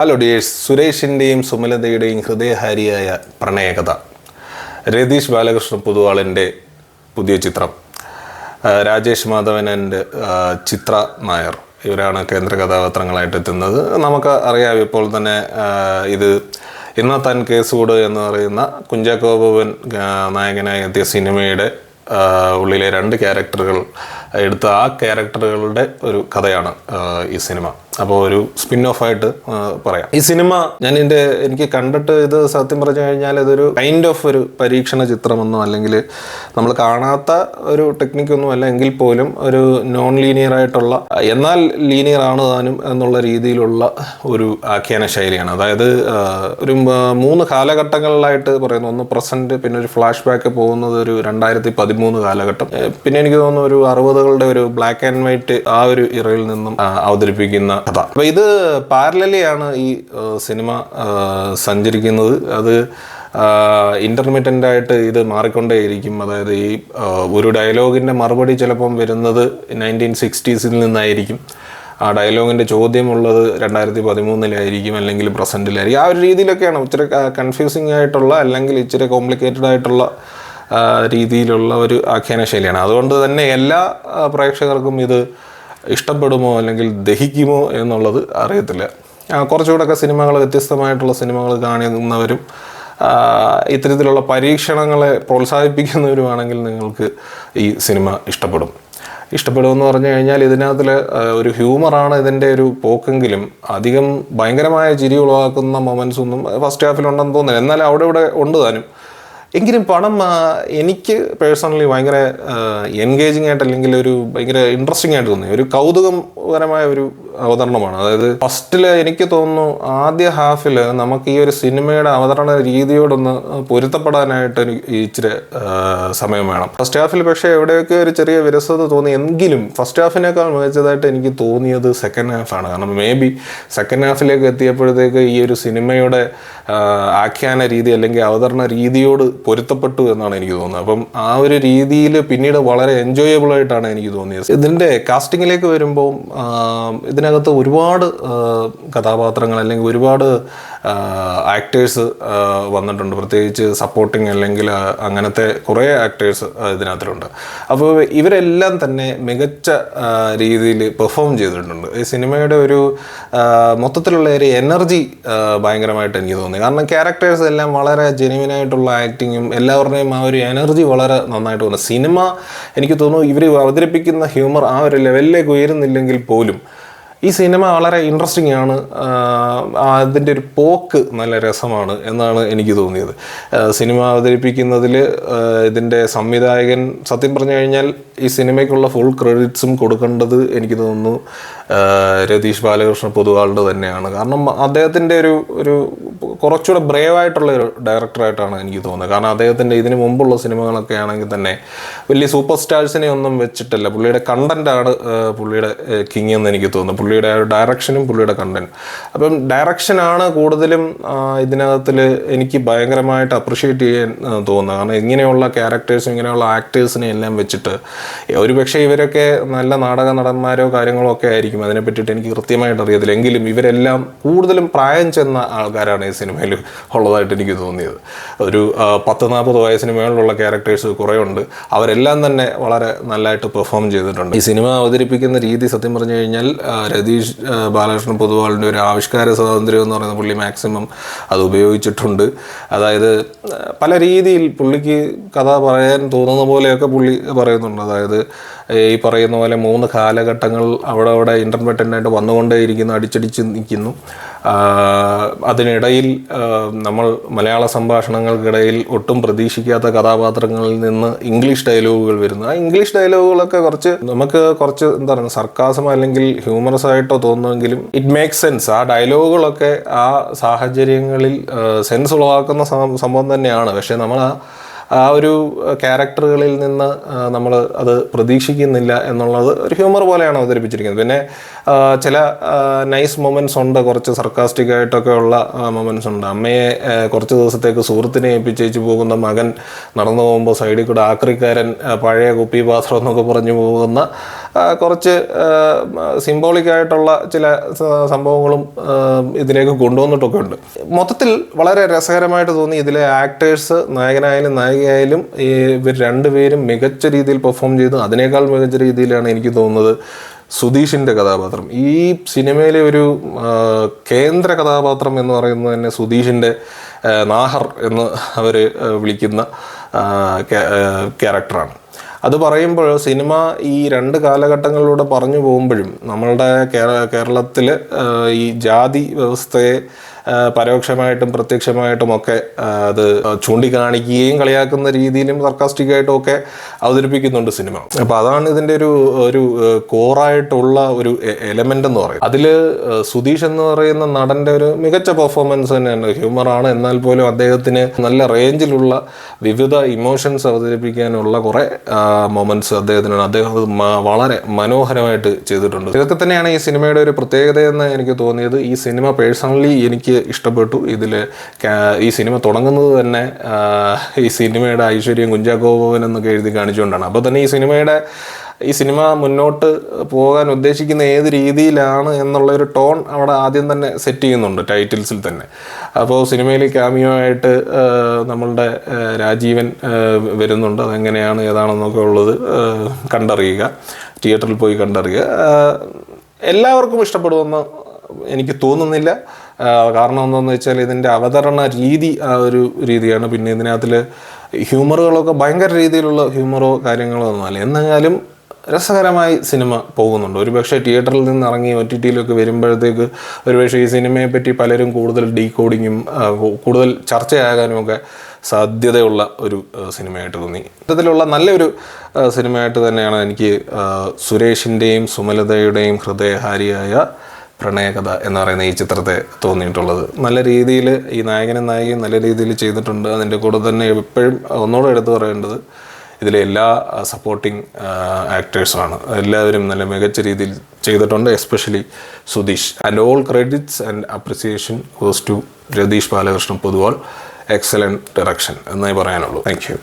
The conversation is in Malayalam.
ഹലോ ഡിയേഴ്സ്, സുരേഷിൻ്റെയും സുമലതയുടെയും ഹൃദയഹാരിയായ പ്രണയകഥ. രതീഷ് ബാലകൃഷ്ണ പൊതുവാളിൻ്റെ പുതിയ ചിത്രം. രാജേഷ് മാധവൻ ആൻഡ് ചിത്ര നായർ ഇവരാണ് കേന്ദ്ര കഥാപാത്രങ്ങളായിട്ട് എത്തുന്നത്. നമുക്ക് അറിയാം, ഇപ്പോൾ തന്നെ ഇത് ഇന്ന താൻ കേസുകൂട് എന്ന് പറയുന്ന കുഞ്ചാക്കോ ബോബൻ നായകനായി എത്തിയ സിനിമയുടെ ഉള്ളിലെ രണ്ട് ക്യാരക്ടറുകൾ എടുത്ത ആ ക്യാരക്ടറുകളുടെ ഒരു കഥയാണ് ഈ സിനിമ. അപ്പോൾ ഒരു സ്പിൻ ഓഫ് ആയിട്ട് പറയാം. ഈ സിനിമ എനിക്ക് കണ്ടിട്ട് ഇത് സത്യം പറഞ്ഞു കഴിഞ്ഞാൽ ഇതൊരു കൈൻഡ് ഓഫ് ഒരു പരീക്ഷണ ചിത്രമൊന്നും, അല്ലെങ്കിൽ നമ്മൾ കാണാത്ത ഒരു ടെക്നിക്കൊന്നും അല്ല, എങ്കിൽ പോലും ഒരു നോൺ ലീനിയർ ആയിട്ടുള്ള, എന്നാൽ ലീനിയർ ആണ് താനും എന്നുള്ള രീതിയിലുള്ള ഒരു ആഖ്യാന ശൈലിയാണ്. അതായത് ഒരു 3 കാലഘട്ടങ്ങളിലായിട്ട് പറയുന്നു. ഒന്ന് പ്രസന്റ്, പിന്നെ ഒരു ഫ്ലാഷ് ബാക്ക് പോകുന്നത് ഒരു 2013 കാലഘട്ടം, പിന്നെ എനിക്ക് തോന്നുന്നു ഒരു 60കളുടെ ഒരു ബ്ലാക്ക് ആൻഡ് വൈറ്റ് ആ ഒരു ഇറയിൽ നിന്നും അവതരിപ്പിക്കുന്ന കഥ. അപ്പൊ ഇത് പാരലലിയാണ് ഈ സിനിമ സഞ്ചരിക്കുന്നത്. അത് ഇന്റർമിറ്റൻ്റ് ആയിട്ട് ഇത് മാറിക്കൊണ്ടേയിരിക്കും. അതായത് ഈ ഒരു ഡയലോഗിന്റെ മറുപടി ചിലപ്പം വരുന്നത് 1960s നിന്നായിരിക്കും. ആ ഡയലോഗിൻ്റെ ചോദ്യമുള്ളത് 2013 അല്ലെങ്കിൽ പ്രസൻറ്റിലായിരിക്കും. ആ ഒരു രീതിയിലൊക്കെയാണ് ഇച്ചിരി കൺഫ്യൂസിങ് ആയിട്ടുള്ള, അല്ലെങ്കിൽ ഇച്ചിരി കോംപ്ലിക്കേറ്റഡ് ആയിട്ടുള്ള രീതിയിലുള്ള ഒരു ആഖ്യാന ശൈലിയാണ്. അതുകൊണ്ട് തന്നെ എല്ലാ പ്രേക്ഷകർക്കും ഇത് ഇഷ്ടപ്പെടുമോ അല്ലെങ്കിൽ ദഹിക്കുമോ എന്നുള്ളത് അറിയത്തില്ല. കുറച്ചുകൂടെയൊക്കെ സിനിമകൾ, വ്യത്യസ്തമായിട്ടുള്ള സിനിമകൾ കാണുന്നവരും ഇത്തരത്തിലുള്ള പരീക്ഷണങ്ങളെ പ്രോത്സാഹിപ്പിക്കുന്നവരുമാണെങ്കിൽ നിങ്ങൾക്ക് ഈ സിനിമ ഇഷ്ടപ്പെടുമെന്ന് പറഞ്ഞു കഴിഞ്ഞാൽ, ഇതിനകത്തിൽ ഒരു ഹ്യൂമറാണ് ഇതിൻ്റെ ഒരു പോക്കെങ്കിലും അധികം ഭയങ്കരമായ ചിരി ഉളവാക്കുന്ന മൊമെൻറ്റ്സ് ഒന്നും ഫസ്റ്റ് ഹാഫിലുണ്ടെന്ന് തോന്നുന്നില്ല. എന്നാൽ അവിടെ ഇവിടെ ഉണ്ട് താനും. എങ്കിലും പടം എനിക്ക് പേഴ്സണലി ഭയങ്കര എൻഗേജിങ് ആയിട്ട്, അല്ലെങ്കിൽ ഒരു ഭയങ്കര ഇൻട്രസ്റ്റിംഗ് ആയിട്ട് തോന്നി. ഒരു കൗതുകപരമായ ഒരു അവതരണമാണ്. അതായത് ഫസ്റ്റിൽ എനിക്ക് തോന്നുന്നു ആദ്യ ഹാഫിൽ നമുക്ക് ഈ ഒരു സിനിമയുടെ അവതരണ രീതിയോടൊന്ന് പൊരുത്തപ്പെടാനായിട്ട് ഇച്ചിരി സമയം വേണം. ഫസ്റ്റ് ഹാഫിൽ പക്ഷേ എവിടെയൊക്കെ ഒരു ചെറിയ വിരസത തോന്നി. എങ്കിലും ഫസ്റ്റ് ഹാഫിനേക്കാൾ മികച്ചതായിട്ട് എനിക്ക് തോന്നിയത് സെക്കൻഡ് ഹാഫാണ്. കാരണം മേ ബി സെക്കൻഡ് ഹാഫിലേക്ക് എത്തിയപ്പോഴത്തേക്ക് ഈ ഒരു സിനിമയുടെ ആഖ്യാന രീതി അല്ലെങ്കിൽ അവതരണ രീതിയോട് പൊരുത്തപ്പെട്ടു എന്നാണ് എനിക്ക് തോന്നുന്നത്. അപ്പം ആ ഒരു രീതിയിൽ പിന്നീട് വളരെ എൻജോയബിൾ ആയിട്ടാണ് എനിക്ക് തോന്നിയത്. ഇതിൻ്റെ കാസ്റ്റിങ്ങിലേക്ക് വരുമ്പോൾ ഇതിനകത്ത് ഒരുപാട് കഥാപാത്രങ്ങൾ അല്ലെങ്കിൽ ഒരുപാട് ആക്ടേഴ്സ് വന്നിട്ടുണ്ട്. പ്രത്യേകിച്ച് സപ്പോർട്ടിങ് അല്ലെങ്കിൽ അങ്ങനത്തെ കുറേ ആക്ടേഴ്സ് ഇതിനകത്തിലുണ്ട്. അപ്പോൾ ഇവരെല്ലാം തന്നെ മികച്ച രീതിയിൽ പെർഫോം ചെയ്തിട്ടുണ്ട്. ഈ സിനിമയുടെ ഒരു മൊത്തത്തിലുള്ള ഒരു എനർജി ഭയങ്കരമായിട്ട് എനിക്ക് തോന്നി. കാരണം ക്യാരക്ടേഴ്സ് എല്ലാം വളരെ ജെന്യുവനായിട്ടുള്ള ആക്ടിങ്ങും എല്ലാവരുടെയും ആ ഒരു എനർജി വളരെ നന്നായിട്ട് തോന്നുന്നു. സിനിമ എനിക്ക് തോന്നുന്നു ഇവർ അവതരിപ്പിക്കുന്ന ഹ്യൂമർ ആ ഒരു ലെവലിലേക്ക് ഉയരുന്നില്ലെങ്കിൽ പോലും ഈ സിനിമ വളരെ ഇൻട്രസ്റ്റിംഗ് ആണ്. അതിൻ്റെ ഒരു പോക്ക് നല്ല രസമാണ് എന്നാണ് എനിക്ക് തോന്നിയത്. സിനിമ അവതരിപ്പിക്കുന്നതിൽ ഇതിൻ്റെ സംവിധായകൻ സത്യം പറഞ്ഞു കഴിഞ്ഞാൽ ഈ സിനിമയ്ക്കുള്ള ഫുൾ ക്രെഡിറ്റ്സും കൊടുക്കേണ്ടത് എനിക്ക് തോന്നുന്നു രതീഷ് ബാലകൃഷ്ണ പൊതുവാളുടെ തന്നെയാണ്. കാരണം അദ്ദേഹത്തിൻ്റെ ഒരു കുറച്ചുകൂടെ ബ്രേവായിട്ടുള്ള ഒരു ഡയറക്ടറായിട്ടാണ് എനിക്ക് തോന്നുന്നത്. കാരണം അദ്ദേഹത്തിൻ്റെ ഇതിന് മുമ്പുള്ള സിനിമകളൊക്കെ ആണെങ്കിൽ തന്നെ വലിയ സൂപ്പർ സ്റ്റാർസിനെ ഒന്നും വെച്ചിട്ടല്ല, പുള്ളിയുടെ കണ്ടൻറ്റാണ് പുള്ളിയുടെ കിങ് എന്ന് എനിക്ക് തോന്നുന്നു. പുള്ളിയുടെ ഡയറക്ഷനും പുള്ളിയുടെ കണ്ടന്റ്. അപ്പം ഡയറക്ഷനാണ് കൂടുതലും ഇതിനകത്തിൽ എനിക്ക് ഭയങ്കരമായിട്ട് അപ്രിഷ്യേറ്റ് ചെയ്യാൻ തോന്നുന്നത്. കാരണം ഇങ്ങനെയുള്ള ക്യാരക്ടേഴ്സും ഇങ്ങനെയുള്ള ആക്ടേഴ്സിനെ എല്ലാം വെച്ചിട്ട് ഒരു പക്ഷേ ഇവരൊക്കെ നല്ല നാടക നടന്മാരോ കാര്യങ്ങളോ ഒക്കെ ആയിരിക്കും, അതിനെ പറ്റിയിട്ട് എനിക്ക് കൃത്യമായിട്ട് അറിയത്തില്ല. എങ്കിലും ഇവരെല്ലാം കൂടുതലും പ്രായം ചെന്ന ആൾക്കാരാണ് ഈ സിനിമയിൽ ഉള്ളതായിട്ട് എനിക്ക് തോന്നിയത്. ഒരു 10-40 വയസ്സിന് മേളിലുള്ള ക്യാരക്ടേഴ്സ് കുറേ ഉണ്ട്. അവരെല്ലാം തന്നെ വളരെ നല്ലതായിട്ട് പെർഫോം ചെയ്തിട്ടുണ്ട്. ഈ സിനിമ അവതരിപ്പിക്കുന്ന രീതി സത്യം പറഞ്ഞു കഴിഞ്ഞാൽ രതീഷ് ബാലകൃഷ്ണൻ പൊതുവാളിൻ്റെ ഒരു ആവിഷ്കാര സ്വാതന്ത്ര്യം എന്ന് പറയുന്ന പുള്ളി മാക്സിമം അത് ഉപയോഗിച്ചിട്ടുണ്ട്. അതായത് പല രീതിയിൽ പുള്ളിക്ക് കഥ പറയാൻ തോന്നുന്ന പോലെയൊക്കെ പുള്ളി പറയുന്നുണ്ട്. അതായത് ഈ പറയുന്ന പോലെ 3 കാലഘട്ടങ്ങൾ അവിടെ ഇൻ്റർമിറ്റൻ്റായിട്ട് വന്നുകൊണ്ടേയിരിക്കുന്നു, അടിച്ചടിച്ച് നിൽക്കുന്നു. അതിനിടയിൽ നമ്മൾ മലയാള സംഭാഷണങ്ങൾക്കിടയിൽ ഒട്ടും പ്രതീക്ഷിക്കാത്ത കഥാപാത്രങ്ങളിൽ നിന്ന് ഇംഗ്ലീഷ് ഡയലോഗുകൾ വരുന്നു. ആ ഇംഗ്ലീഷ് ഡയലോഗുകളൊക്കെ നമുക്ക് കുറച്ച് എന്താ പറയുക, സർക്കാസം അല്ലെങ്കിൽ ഹ്യൂമറസ് ആയിട്ടോ തോന്നുമെങ്കിലും ഇറ്റ് മേക്സ് സെൻസ്. ആ ഡയലോഗുകളൊക്കെ ആ സാഹചര്യങ്ങളിൽ സെൻസ് ഉളവാക്കുന്ന സംഭവം തന്നെയാണ്. പക്ഷേ നമ്മൾ ആ ഒരു ക്യാരക്ടറുകളിൽ നിന്ന് നമ്മൾ അത് പ്രതീക്ഷിക്കുന്നില്ല എന്നുള്ളത് ഒരു ഹ്യൂമർ പോലെയാണ് അവതരിപ്പിച്ചിരിക്കുന്നത്. പിന്നെ ചില നൈസ് മൊമെൻറ്റ്സ് ഉണ്ട്, കുറച്ച് സർക്കാസ്റ്റിക് ആയിട്ടൊക്കെ ഉള്ള മൊമെൻറ്റ്സ് ഉണ്ട്. അമ്മയെ കുറച്ച് ദിവസത്തേക്ക് സുഹൃത്തിനെ ഏൽപ്പിച്ചേച്ച് പോകുന്ന മകൻ നടന്നു പോകുമ്പോൾ സൈഡിൽ കൂടെ ആക്രിക്കാരൻ പഴയ കുപ്പി പാത്രം എന്നൊക്കെ പറഞ്ഞു പോകുന്ന കുറച്ച് സിംബോളിക്കായിട്ടുള്ള ചില സംഭവങ്ങളും ഇതിലേക്ക് കൊണ്ടുവന്നിട്ടൊക്കെ ഉണ്ട്. മൊത്തത്തിൽ വളരെ രസകരമായിട്ട് തോന്നി. ഇതിലെ ആക്ടേഴ്സ്, നായകനായാലും നായികയായാലും ഇവർ രണ്ടുപേരും മികച്ച രീതിയിൽ പെർഫോം ചെയ്തു. അതിനേക്കാൾ മികച്ച രീതിയിലാണ് എനിക്ക് തോന്നുന്നത് സുധീഷിൻ്റെ കഥാപാത്രം. ഈ സിനിമയിലെ ഒരു കേന്ദ്ര കഥാപാത്രം എന്ന് പറയുന്നത് തന്നെ സുധീഷിൻ്റെ നാഹർ എന്ന് അവർ വിളിക്കുന്ന ക്യാരക്ടറാണ്. അത് പറയുമ്പോൾ സിനിമ ഈ രണ്ട് കാലഘട്ടങ്ങളിലൂടെ പറഞ്ഞു പോകുമ്പോഴും നമ്മളുടെ കേരളത്തിൽ ഈ ജാതി വ്യവസ്ഥയെ പരോക്ഷമായിട്ടും പ്രത്യക്ഷമായിട്ടും ഒക്കെ അത് ചൂണ്ടിക്കാണിക്കുകയും കളിയാക്കുന്ന രീതിയിലും സർക്കാസ്റ്റിക്കായിട്ടും ഒക്കെ അവതരിപ്പിക്കുന്നുണ്ട് സിനിമ. അപ്പോൾ അതാണ് ഇതിൻ്റെ ഒരു കോറായിട്ടുള്ള ഒരു എലമെൻ്റ് എന്ന് പറയുന്നത്. അതിൽ സുധീഷ് എന്ന് പറയുന്ന നടൻ്റെ ഒരു മികച്ച പെർഫോമൻസ് തന്നെയാണ്. ഹ്യൂമറാണ്, എന്നാൽ പോലും അദ്ദേഹത്തിന് നല്ല റേഞ്ചിലുള്ള വിവിധ ഇമോഷൻസ് അവതരിപ്പിക്കാനുള്ള കുറേ മൊമെൻറ്റ്സ് അദ്ദേഹത്തിനാണ്. അദ്ദേഹം അത് വളരെ മനോഹരമായിട്ട് ചെയ്തിട്ടുണ്ട്. ഇതൊക്കെ തന്നെയാണ് ഈ സിനിമയുടെ ഒരു പ്രത്യേകതയെന്ന് എനിക്ക് തോന്നിയത്. ഈ സിനിമ പേഴ്സണലി എനിക്ക് ഇഷ്ടപ്പെട്ടു. ഇതിൽ ഈ സിനിമ തുടങ്ങുന്നത് തന്നെ ഈ സിനിമയുടെ ഐശ്വര്യം കുഞ്ചാക്കോ ബോബൻ എന്നൊക്കെ എഴുതി കാണിച്ചുകൊണ്ടാണ്. അപ്പോൾ തന്നെ ഈ സിനിമ മുന്നോട്ട് പോകാൻ ഉദ്ദേശിക്കുന്ന ഏത് രീതിയിലാണ് എന്നുള്ളൊരു ടോൺ അവിടെ ആദ്യം തന്നെ സെറ്റ് ചെയ്യുന്നുണ്ട് ടൈറ്റിൽസിൽ തന്നെ. അപ്പോൾ സിനിമയിൽ ക്യാമിയോ ആയിട്ട് നമ്മളുടെ രാജീവൻ വരുന്നുണ്ട്. അതെങ്ങനെയാണ് ഏതാണെന്നൊക്കെ ഉള്ളത് കണ്ടറിയുക, തിയേറ്ററിൽ പോയി കണ്ടറിയുക. എല്ലാവർക്കും ഇഷ്ടപ്പെടുമെന്ന് എനിക്ക് തോന്നുന്നില്ല. കാരണം എന്താണെന്ന് വെച്ചാൽ ഇതിൻ്റെ അവതരണ രീതി ആ ഒരു രീതിയാണ്. പിന്നെ ഇതിനകത്തിൽ ഹ്യൂമറുകളൊക്കെ ഭയങ്കര രീതിയിലുള്ള ഹ്യൂമറോ കാര്യങ്ങളോ ഒന്നുമല്ല. എന്നാലും രസകരമായി സിനിമ പോകുന്നുണ്ട്. ഒരുപക്ഷെ തിയേറ്ററിൽ നിന്ന് ഇറങ്ങി OTT-യിലൊക്കെ വരുമ്പോഴത്തേക്ക് ഒരുപക്ഷെ ഈ സിനിമയെ പറ്റി പലരും കൂടുതൽ ഡീകോഡിങ്ങും കൂടുതൽ ചർച്ചയാകാനും ഒക്കെ സാധ്യതയുള്ള ഒരു സിനിമയായിട്ട് തോന്നി. ഇത്തരത്തിലുള്ള നല്ലൊരു സിനിമയായിട്ട് തന്നെയാണ് എനിക്ക് സുരേഷിൻ്റെയും സുമലതയുടെയും ഹൃദയഹാരിയായ പ്രണയകഥ എന്ന് പറയുന്ന ഈ ചിത്രത്തെ തോന്നിയിട്ടുള്ളത്. നല്ല രീതിയിൽ ഈ നായകനും നായികയും നല്ല രീതിയിൽ ചെയ്തിട്ടുണ്ട്. അതിൻ്റെ കൂടെ തന്നെ എപ്പോഴും ഒന്നുകൂടെ എടുത്തു പറയേണ്ടത് ഇതിലെ എല്ലാ സപ്പോർട്ടിങ് ആക്ടേഴ്സുമാണ്. എല്ലാവരും നല്ല മികച്ച രീതിയിൽ ചെയ്തിട്ടുണ്ട്. Especially Sudheesh. And all credits and appreciation goes to Ratheesh Balakrishna Poduval. Excellent direction എന്നേ പറയാനുള്ളൂ. Thank U.